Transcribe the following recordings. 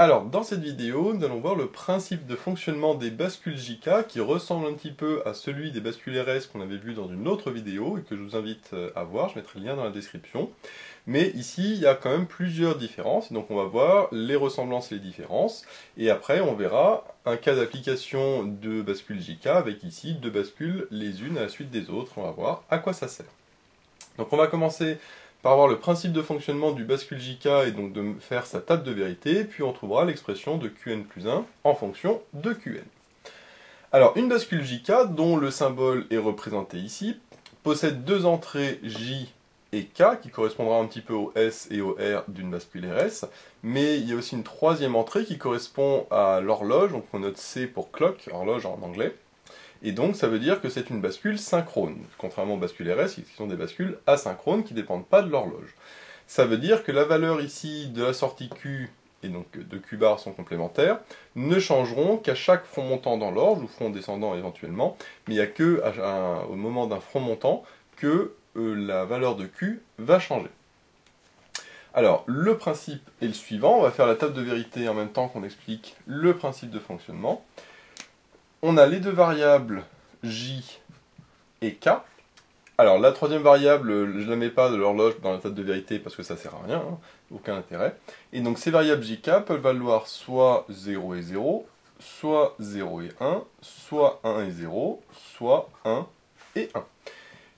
Alors, dans cette vidéo, nous allons voir le principe de fonctionnement des bascules JK qui ressemble un petit peu à celui des bascules RS qu'on avait vu dans une autre vidéo et que je vous invite à voir, je mettrai le lien dans la description. Mais ici, il y a quand même plusieurs différences, donc on va voir les ressemblances et les différences, et après on verra un cas d'application de bascule JK avec ici deux bascules les unes à la suite des autres, on va voir à quoi ça sert. Donc on va commencer par voir le principe de fonctionnement du bascule JK et donc de faire sa table de vérité, puis on trouvera l'expression de Qn plus 1 en fonction de Qn. Alors une bascule JK, dont le symbole est représenté ici, possède deux entrées J et K, qui correspondra un petit peu au S et au R d'une bascule RS, mais il y a aussi une troisième entrée qui correspond à l'horloge, donc on note C pour clock, horloge en anglais, et donc ça veut dire que c'est une bascule synchrone, contrairement aux bascules RS qui sont des bascules asynchrones qui ne dépendent pas de l'horloge. Ça veut dire que la valeur ici de la sortie Q et donc de Q bar sont complémentaires, ne changeront qu'à chaque front montant dans l'orge, ou front descendant éventuellement, mais il n'y a que au moment d'un front montant que la valeur de Q va changer. Alors, le principe est le suivant, on va faire la table de vérité en même temps qu'on explique le principe de fonctionnement. On a les deux variables J et K. Alors, la troisième variable, je ne la mets pas de l'horloge dans la table de vérité parce que ça ne sert à rien, hein, aucun intérêt. Et donc, ces variables JK peuvent valoir soit 0 et 0, soit 0 et 1, soit 1 et 0, soit 1 et 1.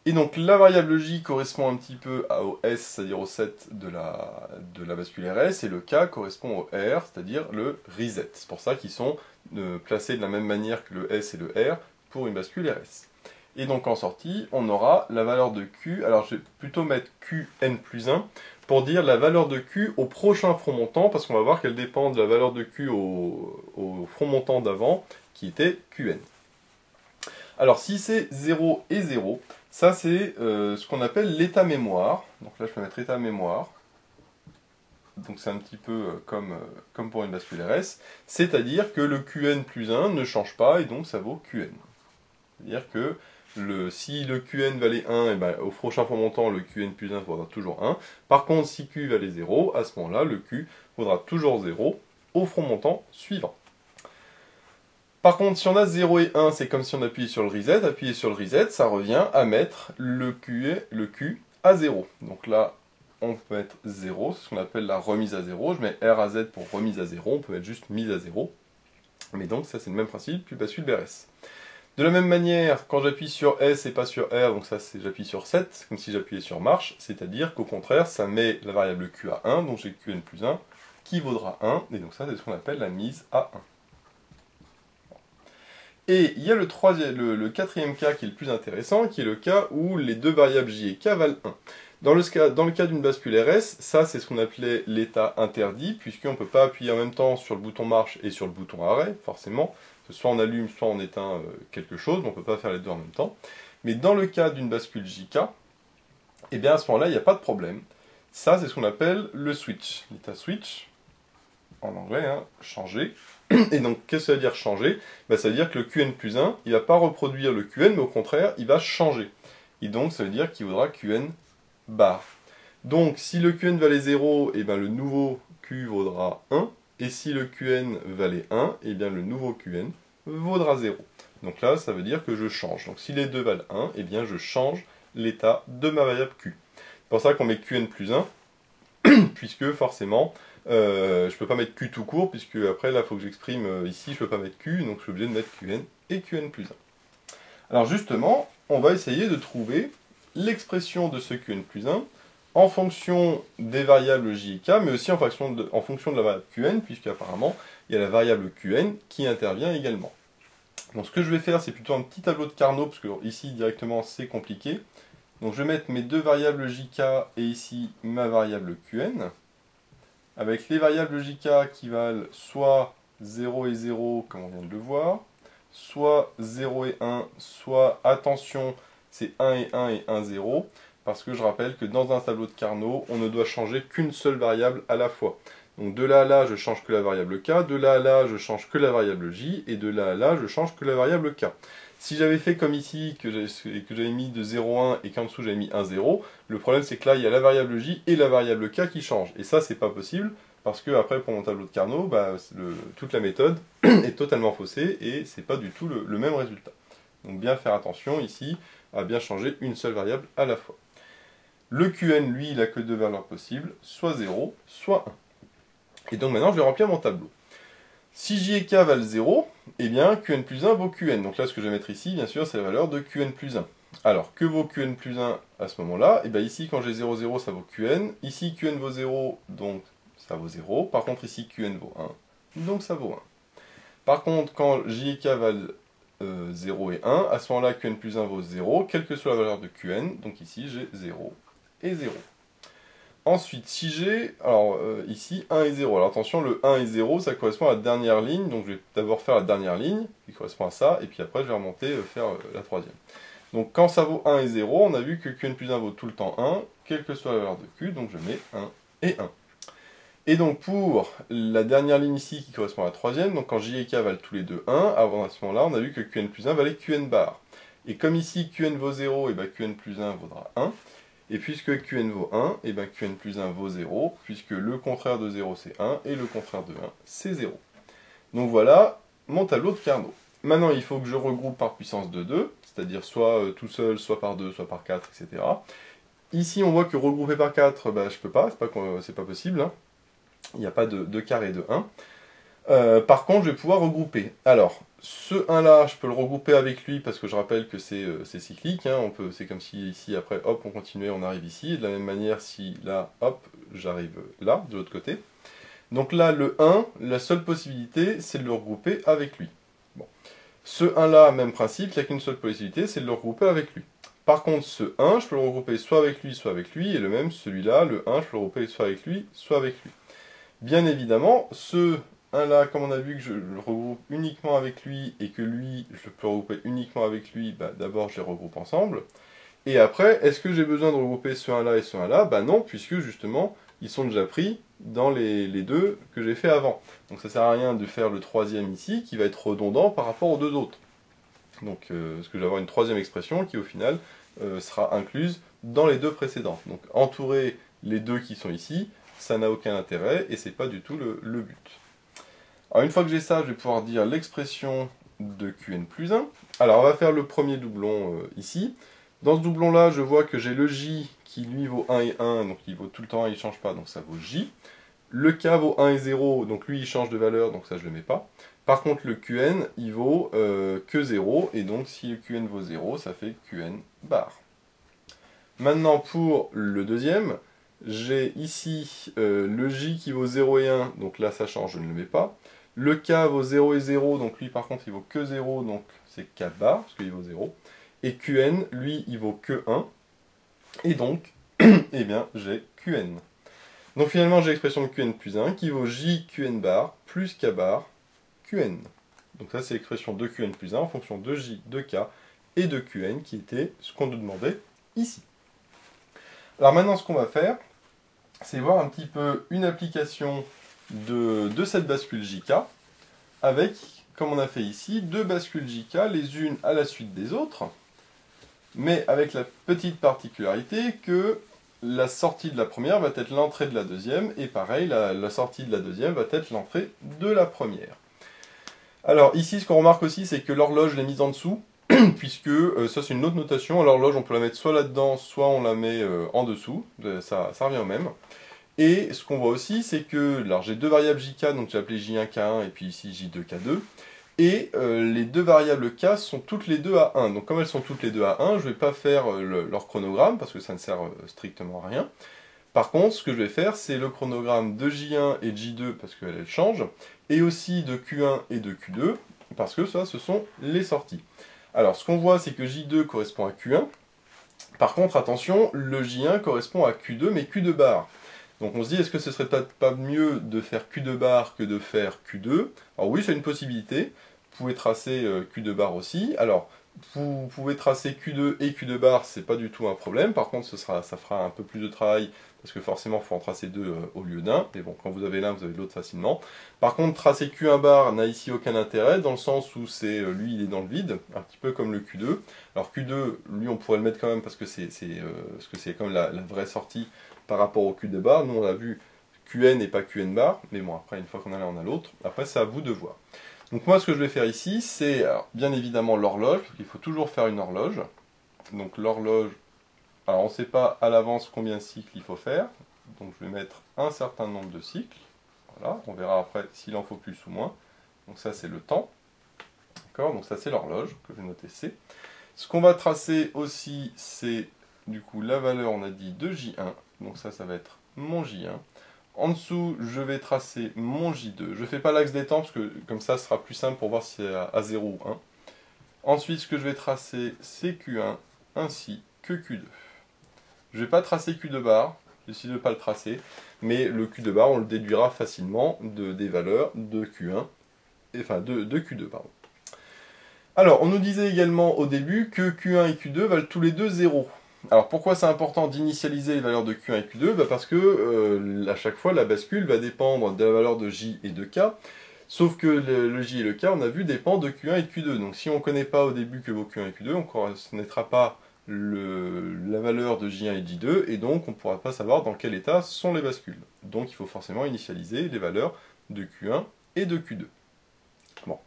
Et donc, la variable J correspond un petit peu au S, c'est-à-dire au set de la bascule RS, et le K correspond au R, c'est-à-dire le reset. C'est pour ça qu'ils sont placés de la même manière que le S et le R pour une bascule RS. Et donc en sortie, on aura la valeur de Q, alors je vais plutôt mettre Qn plus 1, pour dire la valeur de Q au prochain front montant, parce qu'on va voir qu'elle dépend de la valeur de Q au front montant d'avant, qui était Qn. Alors si c'est 0 et 0, ça c'est ce qu'on appelle l'état mémoire. Donc là je peux mettre état mémoire. Donc c'est un petit peu comme pour une bascule RS. C'est-à-dire que le Qn plus 1 ne change pas et donc ça vaut Qn. C'est-à-dire que si le Qn valait 1, et ben, au prochain front montant, le Qn plus 1 vaudra toujours 1. Par contre, si Q valait 0, à ce moment-là, le Q vaudra toujours 0 au front montant suivant. Par contre, si on a 0 et 1, c'est comme si on appuyait sur le reset. Appuyer sur le reset, ça revient à mettre le Q à 0. Donc là, on peut mettre 0, c'est ce qu'on appelle la remise à 0. Je mets R à Z pour remise à 0, on peut mettre juste mise à 0. Mais donc, ça c'est le même principe, puis bascule BRS. De la même manière, quand j'appuie sur S et pas sur R, donc ça c'est j'appuie sur 7, comme si j'appuyais sur marche, c'est-à-dire qu'au contraire, ça met la variable Q à 1, donc j'ai Qn plus 1, qui vaudra 1, et donc ça c'est ce qu'on appelle la mise à 1. Et il y a le quatrième cas qui est le plus intéressant, qui est le cas où les deux variables J et K valent 1. Dans le cas d'une bascule RS, ça c'est ce qu'on appelait l'état interdit, puisqu'on ne peut pas appuyer en même temps sur le bouton marche et sur le bouton arrêt, forcément. Soit on allume, soit on éteint quelque chose, mais on ne peut pas faire les deux en même temps. Mais dans le cas d'une bascule JK, eh bien à ce moment-là, il n'y a pas de problème. Ça, c'est ce qu'on appelle le switch. L'état switch, en anglais, hein, changer. Et donc, qu'est-ce que ça veut dire changer? Ben, ça veut dire que le Qn plus 1, il ne va pas reproduire le Qn, mais au contraire, il va changer. Et donc, ça veut dire qu'il vaudra Qn bar. Donc, si le Qn valait 0, eh ben, le nouveau Q vaudra 1. Et si le Qn valait 1, eh bien, le nouveau Qn vaudra 0. Donc là, ça veut dire que je change. Donc si les deux valent 1, eh bien, je change l'état de ma variable Q. C'est pour ça qu'on met Qn plus 1, puisque forcément, je ne peux pas mettre Q tout court, puisque après, là, il faut que j'exprime ici, je ne peux pas mettre Q, donc je suis obligé de mettre Qn et Qn plus 1. Alors justement, on va essayer de trouver l'expression de ce Qn plus 1 en fonction des variables J et K, mais aussi en fonction de la variable Qn, puisqu'apparemment, il y a la variable Qn qui intervient également. Donc ce que je vais faire, c'est plutôt un petit tableau de Carnot, parce que ici, directement, c'est compliqué. Donc je vais mettre mes deux variables JK et ici, ma variable Qn, avec les variables JK qui valent soit 0 et 0, comme on vient de le voir, soit 0 et 1, soit, attention, c'est 1 et 1 et 1, 0, parce que je rappelle que dans un tableau de Carnot, on ne doit changer qu'une seule variable à la fois. Donc de là à là, je change que la variable K, de là à là, je change que la variable J, et de là à là, je change que la variable K. Si j'avais fait comme ici, que j'avais mis de 0,1 et qu'en dessous j'avais mis 1,0, le problème c'est que là, il y a la variable J et la variable K qui changent. Et ça, c'est pas possible, parce que après pour mon tableau de Carnot, bah, toute la méthode est totalement faussée et c'est pas du tout le même résultat. Donc bien faire attention ici à bien changer une seule variable à la fois. Le Qn, lui, il n'a que deux valeurs possibles, soit 0, soit 1. Et donc maintenant, je vais remplir mon tableau. Si j et k valent 0, eh bien Qn plus 1 vaut Qn. Donc là, ce que je vais mettre ici, bien sûr, c'est la valeur de Qn plus 1. Alors, que vaut Qn plus 1 à ce moment-là? Eh bien ici, quand j'ai 0, 0, ça vaut Qn. Ici, Qn vaut 0, donc ça vaut 0. Par contre, ici, Qn vaut 1, donc ça vaut 1. Par contre, quand j et k valent 0 et 1, à ce moment-là, Qn plus 1 vaut 0, quelle que soit la valeur de Qn. Donc ici, j'ai 0 et 0. Ensuite, si j'ai, alors ici, 1 et 0. Alors attention, le 1 et 0, ça correspond à la dernière ligne. Donc je vais d'abord faire la dernière ligne, qui correspond à ça, et puis après je vais remonter, faire la troisième. Donc quand ça vaut 1 et 0, on a vu que Qn plus 1 vaut tout le temps 1, quelle que soit la valeur de Q, donc je mets 1 et 1. Et donc pour la dernière ligne ici, qui correspond à la troisième, donc quand j et k valent tous les deux 1, avant à ce moment-là, on a vu que Qn plus 1 valait Qn bar. Et comme ici Qn vaut 0, et bien Qn plus 1 vaudra 1. Et puisque Qn vaut 1, et bien Qn plus 1 vaut 0, puisque le contraire de 0 c'est 1, et le contraire de 1 c'est 0. Donc voilà mon tableau de Carnot. Maintenant il faut que je regroupe par puissance de 2, c'est-à-dire soit tout seul, soit par 2, soit par 4, etc. Ici on voit que regrouper par 4, bah, je peux pas, c'est pas possible. Hein. Il n'y a pas de carré de 1. Par contre, je vais pouvoir regrouper. Alors, ce 1 là, je peux le regrouper avec lui parce que je rappelle que c'est cyclique. Hein, c'est comme si ici, après, hop, on continuait, on arrive ici. Et de la même manière, si là, hop, j'arrive là, de l'autre côté. Donc là, le 1, la seule possibilité, c'est de le regrouper avec lui. Bon. Ce 1 là, même principe, il n'y a qu'une seule possibilité, c'est de le regrouper avec lui. Par contre, ce 1, je peux le regrouper soit avec lui, soit avec lui. Et le même, celui-là, le 1, je peux le regrouper soit avec lui, soit avec lui. Bien évidemment, ce 1 là, comme on a vu que je le regroupe uniquement avec lui et que lui, je peux regrouper uniquement avec lui, bah, d'abord je les regroupe ensemble. Et après, est-ce que j'ai besoin de regrouper ce 1 là et ce 1 là? Bah non, puisque justement, ils sont déjà pris dans les deux que j'ai fait avant. Donc ça sert à rien de faire le troisième ici, qui va être redondant par rapport aux deux autres. Donc, parce que je vais avoir une troisième expression qui au final sera incluse dans les deux précédentes. Donc entourer les deux qui sont ici, ça n'a aucun intérêt et c'est pas du tout le but. Alors une fois que j'ai ça, je vais pouvoir dire l'expression de Qn plus 1. Alors on va faire le premier doublon ici. Dans ce doublon là, je vois que j'ai le J qui lui vaut 1 et 1, donc il vaut tout le temps 1, il ne change pas, donc ça vaut J. Le K vaut 1 et 0, donc lui il change de valeur, donc ça je ne le mets pas. Par contre le Qn, il vaut que 0, et donc si le Qn vaut 0, ça fait Qn bar. Maintenant pour le deuxième, j'ai ici le J qui vaut 0 et 1, donc là ça change, je ne le mets pas. Le K vaut 0 et 0, donc lui par contre il vaut que 0, donc c'est K bar, parce qu'il vaut 0. Et Qn, lui, il vaut que 1. Et donc, eh bien, j'ai Qn. Donc finalement, j'ai l'expression de Qn plus 1 qui vaut J Qn bar plus K bar Qn. Donc ça, c'est l'expression de Qn plus 1 en fonction de J, de K et de Qn qui était ce qu'on nous demandait ici. Alors maintenant, ce qu'on va faire, c'est voir un petit peu une application de cette bascule JK avec, comme on a fait ici, deux bascules JK, les unes à la suite des autres, mais avec la petite particularité que la sortie de la première va être l'entrée de la deuxième, et pareil, la sortie de la deuxième va être l'entrée de la première. Alors ici, ce qu'on remarque aussi, c'est que l'horloge est mise en dessous, puisque ça c'est une autre notation, l'horloge on peut la mettre soit là-dedans, soit on la met en dessous, ça revient au même. Et ce qu'on voit aussi, c'est que, alors j'ai deux variables JK, donc j'ai appelé J1, K1, et puis ici J2, K2, et les deux variables K sont toutes les deux à 1. Donc comme elles sont toutes les deux à 1, je ne vais pas faire leur chronogramme, parce que ça ne sert strictement à rien. Par contre, ce que je vais faire, c'est le chronogramme de J1 et de J2, parce qu'elles changent, et aussi de Q1 et de Q2, parce que ça, ce sont les sorties. Alors, ce qu'on voit, c'est que J2 correspond à Q1. Par contre, attention, le J1 correspond à Q2, mais Q2 bar. Donc on se dit, est-ce que ce serait pas mieux de faire Q2 bar que de faire Q2? Alors oui, c'est une possibilité. Vous pouvez tracer Q2 bar aussi. Alors, vous pouvez tracer Q2 et Q2 bar, c'est pas du tout un problème. Par contre, ça fera un peu plus de travail, parce que forcément, il faut en tracer deux au lieu d'un. Mais bon, quand vous avez l'un, vous avez l'autre facilement. Par contre, tracer Q1 bar n'a ici aucun intérêt, dans le sens où lui, il est dans le vide, un petit peu comme le Q2. Alors Q2, lui, on pourrait le mettre quand même, parce que c'est comme la vraie sortie par rapport au Q2 bar. Nous, on a vu Qn et pas Qn bar, mais bon, après, une fois qu'on a l'un, on a l'autre. Après, c'est à vous de voir. Donc moi, ce que je vais faire ici, c'est bien évidemment l'horloge, parce qu'il faut toujours faire une horloge. Donc l'horloge, alors on ne sait pas à l'avance combien de cycles il faut faire, donc je vais mettre un certain nombre de cycles. Voilà, on verra après s'il en faut plus ou moins. Donc ça, c'est le temps. D'accord, donc ça, c'est l'horloge, que je vais noter C. Ce qu'on va tracer aussi, c'est du coup la valeur, on a dit, de J1. Donc ça va être mon J1. En dessous, je vais tracer mon J2. Je ne fais pas l'axe des temps, parce que comme ça, ce sera plus simple pour voir si c'est à 0 ou 1. Ensuite, ce que je vais tracer, c'est Q1, ainsi que Q2. Je ne vais pas tracer Q2 bar, j'ai décidé de ne pas le tracer, mais le Q2 bar, on le déduira facilement des valeurs de Q1, enfin de Q2, pardon. Alors, on nous disait également au début que Q1 et Q2 valent tous les deux 0. Alors, pourquoi c'est important d'initialiser les valeurs de Q1 et Q2 ? Parce que, à chaque fois, la bascule va dépendre de la valeur de J et de K, sauf que le J et le K, on a vu, dépendent de Q1 et de Q2. Donc, si on ne connaît pas au début que vaut Q1 et Q2, on ne connaîtra pas la valeur de J1 et de J2, et donc on ne pourra pas savoir dans quel état sont les bascules. Donc, il faut forcément initialiser les valeurs de Q1 et de Q2. Bon.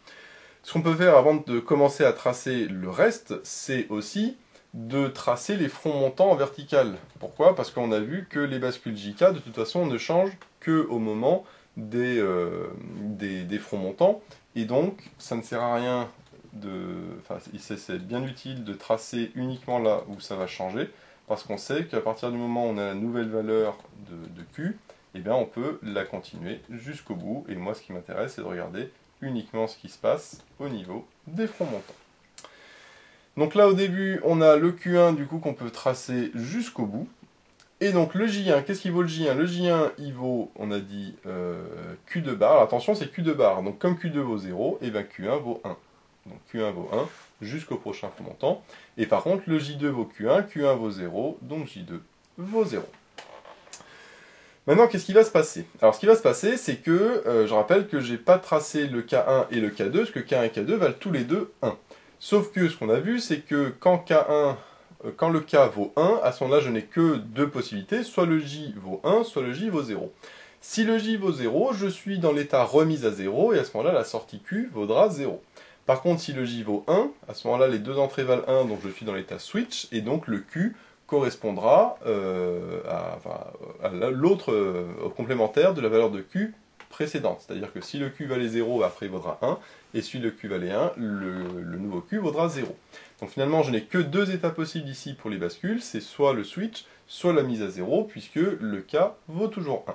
Ce qu'on peut faire avant de commencer à tracer le reste, c'est aussi de tracer les fronts montants en vertical. Pourquoi ? Parce qu'on a vu que les bascules JK, de toute façon, ne changent qu'au moment des fronts montants. Et donc, ça ne sert à rien Enfin, c'est bien utile de tracer uniquement là où ça va changer, parce qu'on sait qu'à partir du moment où on a la nouvelle valeur de Q, eh bien, on peut la continuer jusqu'au bout. Et moi, ce qui m'intéresse, c'est de regarder uniquement ce qui se passe au niveau des fronts montants. Donc là, au début, on a le Q1, du coup, qu'on peut tracer jusqu'au bout. Et donc, le J1, qu'est-ce qu'il vaut le J1 ? Le J1, il vaut, on a dit, Q2 bar. Alors, attention, c'est Q2 bar. Donc, comme Q2 vaut 0, et bien Q1 vaut 1. Donc, Q1 vaut 1 jusqu'au prochain front montant. Et par contre, le J2 vaut Q1, Q1 vaut 0, donc J2 vaut 0. Maintenant, qu'est-ce qui va se passer ? Alors, ce qui va se passer, c'est que, je rappelle que je n'ai pas tracé le K1 et le K2, parce que K1 et K2 valent tous les deux 1. Sauf que, ce qu'on a vu, c'est que quand le K vaut 1, à ce moment-là, je n'ai que deux possibilités, soit le J vaut 1, soit le J vaut 0. Si le J vaut 0, je suis dans l'état remise à 0, et à ce moment-là, la sortie Q vaudra 0. Par contre, si le J vaut 1, à ce moment-là, les deux entrées valent 1, donc je suis dans l'état switch, et donc le Q correspondra à l'autre complémentaire de la valeur de Q précédente. C'est-à-dire que si le Q valait 0, après il vaudra 1, et si le Q valait 1, le nouveau Q vaudra 0. Donc finalement, je n'ai que deux états possibles ici pour les bascules, c'est soit le switch, soit la mise à 0, puisque le K vaut toujours 1.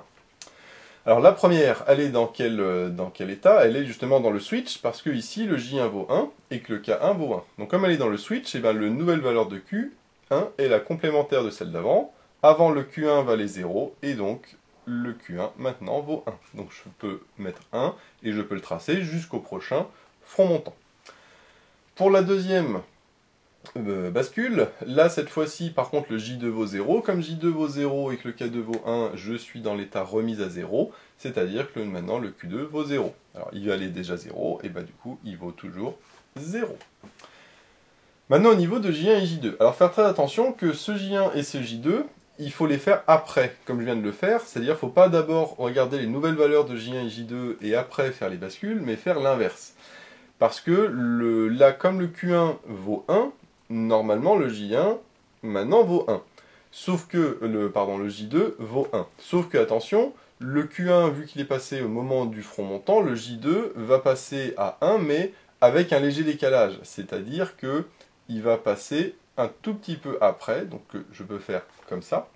Alors la première, elle est dans quel état ? Elle est justement dans le switch, parce que ici, le J1 vaut 1, et que le K1 vaut 1. Donc comme elle est dans le switch, et bien, la nouvelle valeur de Q, 1 est la complémentaire de celle d'avant. Avant, le Q1 valait 0, et donc le Q1 maintenant vaut 1. Donc je peux mettre 1, et je peux le tracer jusqu'au prochain front montant. Pour la deuxième bascule, là cette fois-ci par contre le J2 vaut 0, comme J2 vaut 0 et que le K2 vaut 1, je suis dans l'état remise à 0, c'est-à-dire que maintenant le Q2 vaut 0. Alors il valait déjà 0, et bah du coup il vaut toujours 0. Maintenant au niveau de J1 et J2, alors faire très attention que ce J1 et ce J2, il faut les faire après, comme je viens de le faire, c'est-à-dire qu'il ne faut pas d'abord regarder les nouvelles valeurs de J1 et J2 et après faire les bascules, mais faire l'inverse. Parce que là, comme le Q1 vaut 1, normalement le J1 maintenant vaut 1. Sauf que le J2 vaut 1. Sauf que, attention, le Q1, vu qu'il est passé au moment du front montant, le J2 va passer à 1, mais avec un léger décalage. C'est-à-dire que il va passer un tout petit peu après, donc je peux faire comme ça,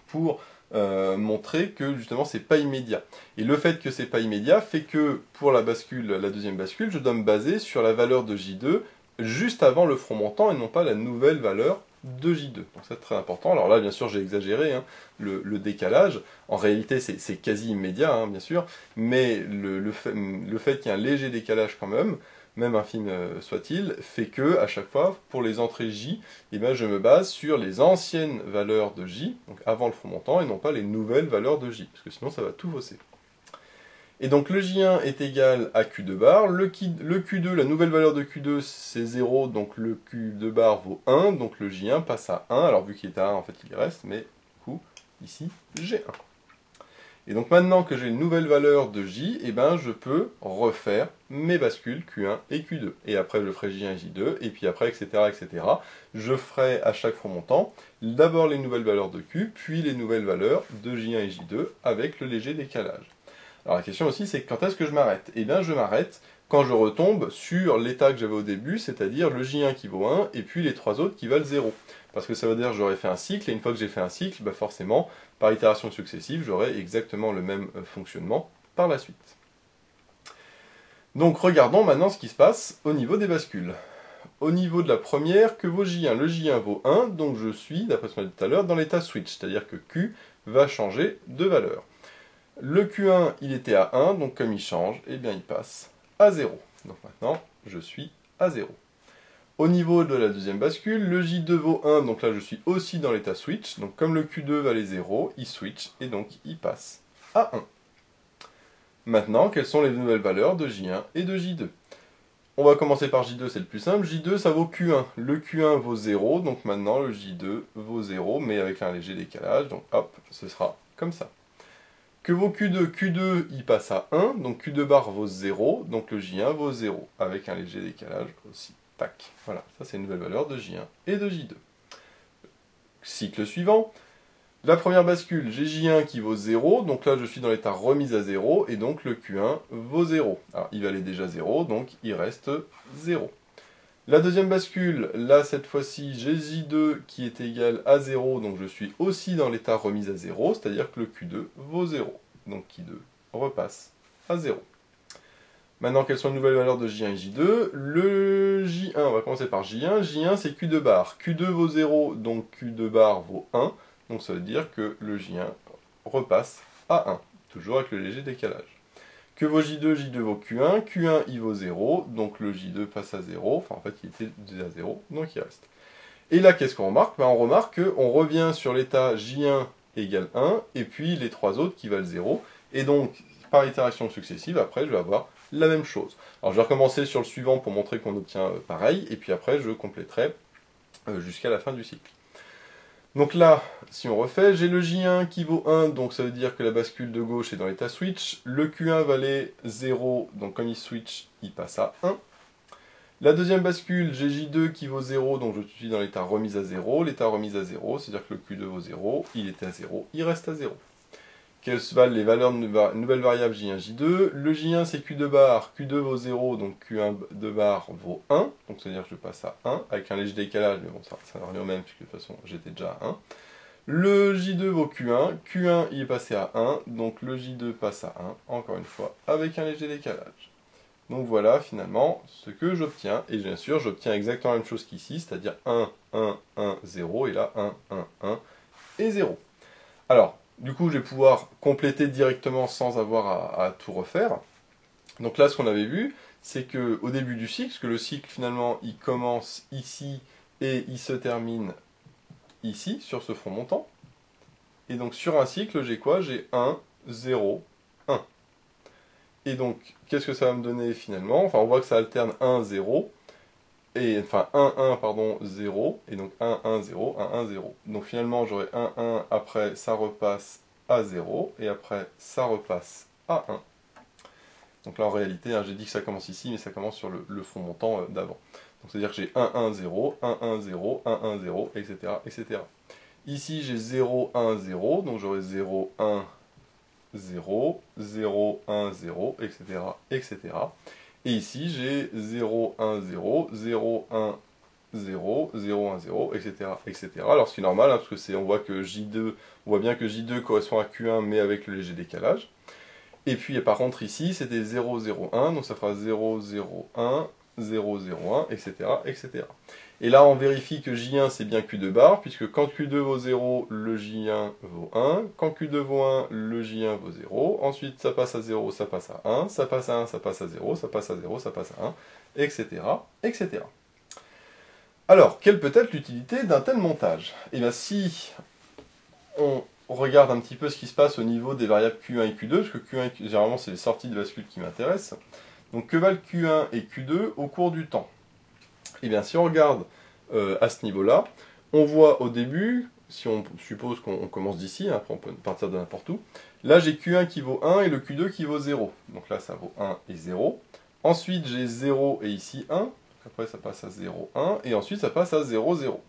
pour montrer que justement c'est pas immédiat. Et le fait que c'est pas immédiat fait que pour la deuxième bascule, je dois me baser sur la valeur de J2 juste avant le front montant et non pas la nouvelle valeur de J2. Donc c'est très important. Alors là, bien sûr, j'ai exagéré le décalage. En réalité, c'est quasi immédiat, bien sûr, mais le fait qu'il y ait un léger décalage quand même infime soit-il, fait que, à chaque fois, pour les entrées J, eh bien, je me base sur les anciennes valeurs de J, donc avant le front montant, et non pas les nouvelles valeurs de J, parce que sinon ça va tout fausser. Et donc le J1 est égal à Q2 bar, le Q2, la nouvelle valeur de Q2 c'est 0, donc le Q2 bar vaut 1, donc le J1 passe à 1, alors vu qu'il est à 1, en fait il y reste, mais du coup, ici, j'ai 1. Et donc maintenant que j'ai une nouvelle valeur de J, eh ben, je peux refaire mes bascules Q1 et Q2. Et après je ferai J1 et J2, et puis après, etc., etc. Je ferai à chaque fois montant, d'abord les nouvelles valeurs de Q, puis les nouvelles valeurs de J1 et J2 avec le léger décalage. Alors la question aussi, c'est quand est-ce que je m'arrête? Eh bien je m'arrête quand je retombe sur l'état que j'avais au début, c'est-à-dire le J1 qui vaut 1, et puis les trois autres qui valent 0. Parce que ça veut dire que j'aurais fait un cycle, et une fois que j'ai fait un cycle, bah forcément, par itération successive, j'aurai exactement le même fonctionnement par la suite. Donc regardons maintenant ce qui se passe au niveau des bascules. Au niveau de la première, que vaut J1? Le J1 vaut 1, donc je suis, d'après ce qu'on a dit tout à l'heure, dans l'état switch, c'est-à-dire que Q va changer de valeur. Le Q1, il était à 1, donc comme il change, eh bien il passe à 0. Donc maintenant, je suis à 0. Au niveau de la deuxième bascule, le J2 vaut 1, donc là je suis aussi dans l'état switch. Donc comme le Q2 valait 0, il switch et donc il passe à 1. Maintenant, quelles sont les nouvelles valeurs de J1 et de J2? On va commencer par J2, c'est le plus simple. J2, ça vaut Q1. Le Q1 vaut 0, donc maintenant le J2 vaut 0, mais avec un léger décalage. Donc hop, ce sera comme ça. Que vaut Q2? Q2, il passe à 1, donc Q2 bar vaut 0, donc le J1 vaut 0, avec un léger décalage aussi. Tac. Voilà, ça c'est une nouvelle valeur de J1 et de J2. Cycle suivant. La première bascule, j'ai J1 qui vaut 0, donc là je suis dans l'état remise à 0, et donc le Q1 vaut 0. Alors il valait déjà 0, donc il reste 0. La deuxième bascule, là cette fois-ci j'ai J2 qui est égal à 0, donc je suis aussi dans l'état remise à 0, c'est-à-dire que le Q2 vaut 0. Donc Q2 repasse à 0. Maintenant, quelles sont les nouvelles valeurs de J1 et J2? Le J1, on va commencer par J1. J1, c'est Q2 bar. Q2 vaut 0, donc Q2 bar vaut 1. Donc ça veut dire que le J1 repasse à 1, toujours avec le léger décalage. Que vaut J2? J2 vaut Q1. Q1, il vaut 0, donc le J2 passe à 0. Enfin, en fait, il était déjà à 0, donc il reste. Et là, qu'est-ce qu'on remarque? On remarque qu'on revient sur l'état J1 égale 1, et puis les trois autres qui valent 0. Et donc, par itération successive, après, je vais avoir la même chose. Alors je vais recommencer sur le suivant pour montrer qu'on obtient pareil, et puis après je compléterai jusqu'à la fin du cycle. Donc là, si on refait, j'ai le J1 qui vaut 1, donc ça veut dire que la bascule de gauche est dans l'état switch. Le Q1 valait 0, donc comme il switch, il passe à 1. La deuxième bascule, j'ai J2 qui vaut 0, donc je suis dans l'état remise à 0. L'état remise à 0, c'est-à-dire que le Q2 vaut 0, il était à 0, il reste à 0. Quelles valent les valeurs de nouvelles variables J1, J2? Le J1 c'est Q2 bar, Q2 vaut 0, donc Q1 de bar vaut 1, donc c'est-à-dire que je passe à 1, avec un léger décalage, mais bon ça revient au même, puisque de toute façon j'étais déjà à 1. Le J2 vaut Q1, Q1 il est passé à 1, donc le J2 passe à 1, encore une fois, avec un léger décalage. Donc voilà finalement ce que j'obtiens, et bien sûr j'obtiens exactement la même chose qu'ici, c'est-à-dire 1, 1, 1, 0, et là 1, 1, 1 et 0. Alors, du coup, je vais pouvoir compléter directement sans avoir à tout refaire. Donc là, ce qu'on avait vu, c'est qu'au début du cycle, parce que le cycle, finalement, il commence ici et il se termine ici, sur ce front montant. Et donc, sur un cycle, j'ai quoi? J'ai 1, 0, 1. Et donc, qu'est-ce que ça va me donner finalement? Enfin, on voit que ça alterne 1, 0. Et, enfin, 1, 1, pardon, 0. Et donc, 1, 1, 0, 1, 1, 0. Donc, finalement, j'aurai 1, 1, après, ça repasse à 0, et après ça repasse à 1. Donc là en réalité, hein, j'ai dit que ça commence ici, mais ça commence sur le front montant d'avant. Donc c'est-à-dire que j'ai 1, 1, 0, 1, 1, 0, 1, 1, 0, etc. etc. Ici j'ai 0, 1, 0, donc j'aurai 0, 1, 0, 0, 1, 0, etc. etc. Et ici j'ai 0, 1, 0, 0, 1, 0, 0, 1, 0, etc. etc. Alors ce qui est normal, hein, parce que on voit que J2, on voit bien que J2 correspond à Q1, mais avec le léger décalage. Et puis par contre ici, c'était 0, 0, 1, donc ça fera 0, 0, 1, 0, 0, 1, etc. etc. Et là, on vérifie que J1, c'est bien Q2 bar, puisque quand Q2 vaut 0, le J1 vaut 1. Quand Q2 vaut 1, le J1 vaut 0. Ensuite, ça passe à 0, ça passe à 1. Ça passe à 1, ça passe à 0. Ça passe à 0, ça passe à 1, etc. etc. Alors, quelle peut être l'utilité d'un tel montage? Eh bien, si on regarde un petit peu ce qui se passe au niveau des variables Q1 et Q2, parce que Q1 et Q2, généralement, c'est les sorties de bascule qui m'intéressent. Donc, que valent Q1 et Q2 au cours du temps? Eh bien, si on regarde à ce niveau-là, on voit au début, si on suppose qu'on commence d'ici, hein, après on peut partir de n'importe où, là j'ai Q1 qui vaut 1 et le Q2 qui vaut 0. Donc là ça vaut 1 et 0. Ensuite j'ai 0 et ici 1. Après ça passe à 0, 1. Et ensuite ça passe à 0, 0.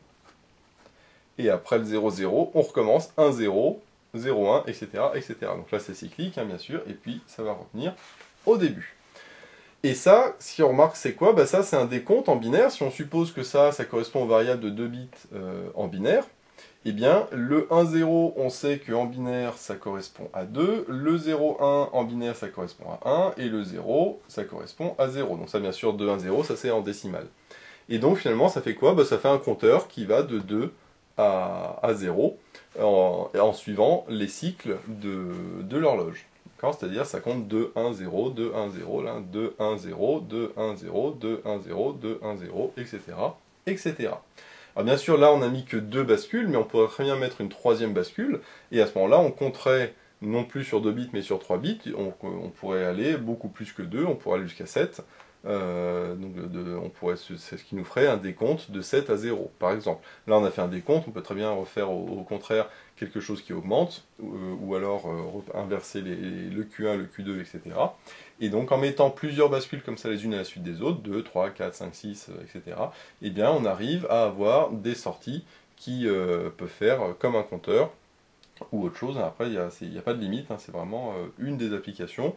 Et après le 0, 0, on recommence 1, 0, 0, 1, etc. etc. Donc là c'est cyclique, hein, bien sûr. Et puis ça va revenir au début. Et ça, si on remarque, c'est quoi? Bah ça, c'est un décompte en binaire. Si on suppose que ça correspond aux variables de 2 bits en binaire, eh bien, le 1, 0, on sait qu'en binaire, ça correspond à 2. Le 0, 1, en binaire, ça correspond à 1. Et le 0, ça correspond à 0. Donc ça, bien sûr, 2, 1, 0, ça c'est en décimale. Et donc, finalement, ça fait quoi? Bah, ça fait un compteur qui va de 2 à 0 en suivant les cycles de l'horloge. C'est-à-dire ça compte 2, 1, 0, 2, 1, 0, là, 2, 1, 0, 2, 1, 0, 2, 1, 0, 2, 1, 0, etc. etc. Alors bien sûr, là, on n'a mis que 2 bascules, mais on pourrait très bien mettre une troisième bascule, et à ce moment-là, on compterait non plus sur 2 bits, mais sur 3 bits, on pourrait aller beaucoup plus que 2, on pourrait aller jusqu'à 7, c'est ce qui nous ferait un décompte de 7 à 0, par exemple. Là, on a fait un décompte, on peut très bien refaire au contraire quelque chose qui augmente, ou alors inverser le Q1, le Q2, etc. Et donc, en mettant plusieurs bascules comme ça les unes à la suite des autres, 2, 3, 4, 5, 6, etc., eh bien, on arrive à avoir des sorties qui peuvent faire comme un compteur, ou autre chose. Après, il n'y a pas de limite, hein, c'est vraiment une des application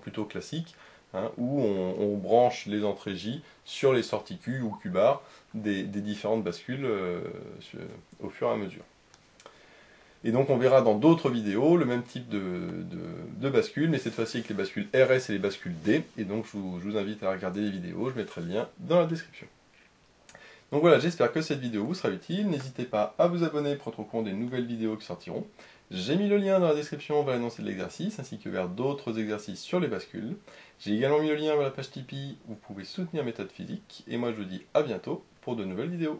plutôt classique, hein, où on branche les entrées J sur les sorties Q ou Q bar des différentes bascules au fur et à mesure. Et donc on verra dans d'autres vidéos le même type de bascule, mais cette fois-ci avec les bascules RS et les bascules D. Et donc je vous invite à regarder les vidéos, je mettrai le lien dans la description. Donc voilà, j'espère que cette vidéo vous sera utile. N'hésitez pas à vous abonner pour être au courant des nouvelles vidéos qui sortiront. J'ai mis le lien dans la description vers l'énoncé de l'exercice, ainsi que vers d'autres exercices sur les bascules. J'ai également mis le lien vers la page Tipeee où vous pouvez soutenir Méthode Physique. Et moi je vous dis à bientôt pour de nouvelles vidéos.